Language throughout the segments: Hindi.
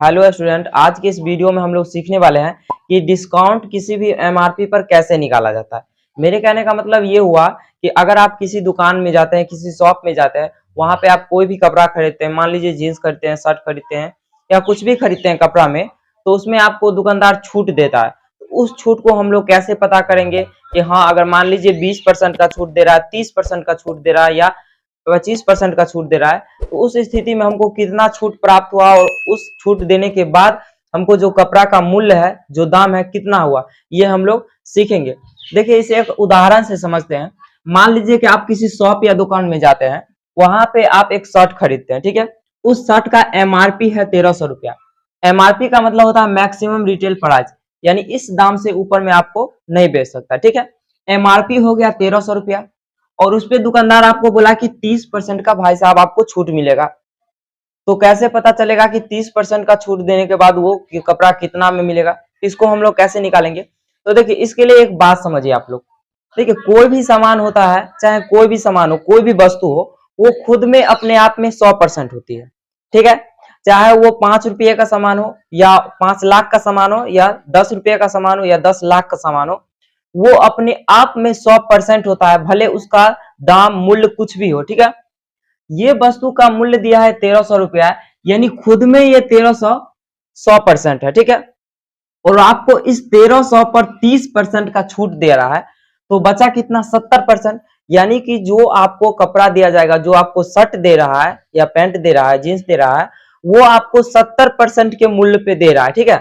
हेलो स्टूडेंट, आज के इस वीडियो में हम लोग सीखने वाले हैं कि डिस्काउंट किसी भी एमआरपी पर कैसे निकाला जाता है। मेरे कहने का मतलब ये हुआ कि अगर आप किसी दुकान में जाते हैं, किसी शॉप में जाते हैं, वहां पे आप कोई भी कपड़ा खरीदते हैं, मान लीजिए जीन्स खरीदते हैं, शर्ट खरीदते हैं या कुछ भी खरीदते हैं कपड़ा में, तो उसमें आपको दुकानदार छूट देता है। तो उस छूट को हम लोग कैसे पता करेंगे कि हाँ, अगर मान लीजिए 20% का छूट दे रहा है, 30% का छूट दे रहा है या 25% का छूट दे रहा है, तो उस स्थिति में हमको कितना छूट प्राप्त हुआ और उस छूट देने के बाद हमको जो कपड़ा का मूल्य है, जो दाम है, कितना हुआ, ये हम लोग सीखेंगे। देखिए, इसे एक उदाहरण से समझते हैं। मान लीजिए कि आप किसी शॉप या दुकान में जाते हैं, वहां पे आप एक शर्ट खरीदते हैं, ठीक है। उस शर्ट का एमआरपी है 1300 रुपया। एमआरपी का मतलब होता है मैक्सिमम रिटेल प्राइस, यानी इस दाम से ऊपर में आपको नहीं बेच सकता, ठीक है। एमआरपी हो गया 1300 रुपया और उस पे दुकानदार आपको बोला कि 30% का भाई साहब आपको छूट मिलेगा। तो कैसे पता चलेगा कि 30% का छूट देने के बाद वो कपड़ा कितना में मिलेगा, इसको हम लोग कैसे निकालेंगे? तो देखिए, इसके लिए एक बात समझिए आप लोग। देखिए, कोई भी सामान होता है, चाहे कोई भी सामान हो, कोई भी वस्तु हो, वो खुद में अपने आप में 100% होती है, ठीक है। चाहे वो 5 रुपये का सामान हो या 5 लाख का सामान हो या 10 रुपये का सामान हो या 10 लाख का सामान हो, वो अपने आप में 100% होता है, भले उसका दाम मूल्य कुछ भी हो, ठीक है। ये वस्तु का मूल्य दिया है 1300 रुपया, यानी खुद में ये 1300 100% है, ठीक है। और आपको इस 1300 पर 30% का छूट दे रहा है, तो बचा कितना? 70%। यानी कि जो आपको कपड़ा दिया जाएगा, जो आपको शर्ट दे रहा है या पैंट दे रहा है, जींस दे रहा है, वो आपको 70% के मूल्य पे दे रहा है, ठीक है।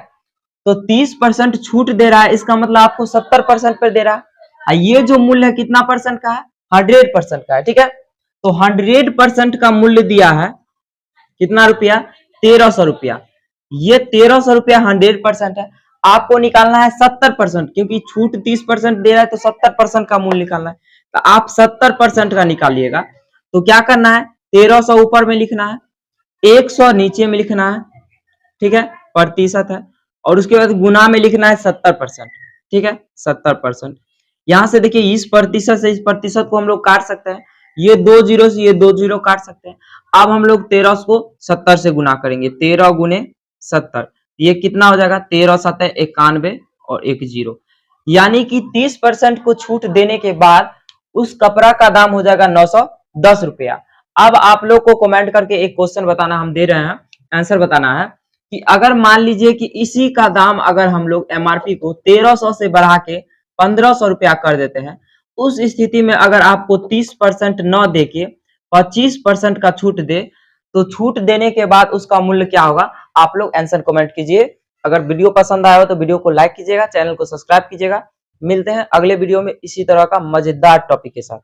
तो 30% छूट दे रहा है, इसका मतलब आपको 70% पर दे रहा है। ये जो मूल्य है कितना परसेंट का है? 100% का है, ठीक है। तो 100% का मूल्य दिया है कितना रुपया? 1300 रुपया। ये 1300 रुपया 100% है। आपको निकालना है 70%, क्योंकि छूट 30% दे रहा है, तो 70% का मूल्य निकालना है। तो आप 70% का निकालिएगा। तो क्या करना है? 1300 ऊपर में लिखना है, 100 नीचे में लिखना है, ठीक है, प्रतिशत है। और उसके बाद गुना में लिखना है 70%, ठीक है, 70%। यहां से देखिए, इस प्रतिशत से इस प्रतिशत को हम लोग काट सकते हैं, ये 2 जीरो से ये 2 जीरो काट सकते हैं। अब हम लोग 1300 को 70 से गुना करेंगे, 13 गुने 70, ये कितना हो जाएगा? 13 7 91 और 1 जीरो, यानी कि 30% को छूट देने के बाद उस कपड़ा का दाम हो जाएगा 910 रुपया। अब आप लोग को कमेंट करके एक क्वेश्चन बताना, हम दे रहे हैं, आंसर बताना है कि अगर मान लीजिए कि इसी का दाम अगर हम लोग एमआरपी को 1300 से बढ़ा के 1500 रुपया कर देते हैं, उस स्थिति में अगर आपको 30% न दे के 25% का छूट दे, तो छूट देने के बाद उसका मूल्य क्या होगा? आप लोग आंसर कमेंट कीजिए। अगर वीडियो पसंद आया हो तो वीडियो को लाइक कीजिएगा, चैनल को सब्सक्राइब कीजिएगा। मिलते हैं अगले वीडियो में इसी तरह का मजेदार टॉपिक के साथ।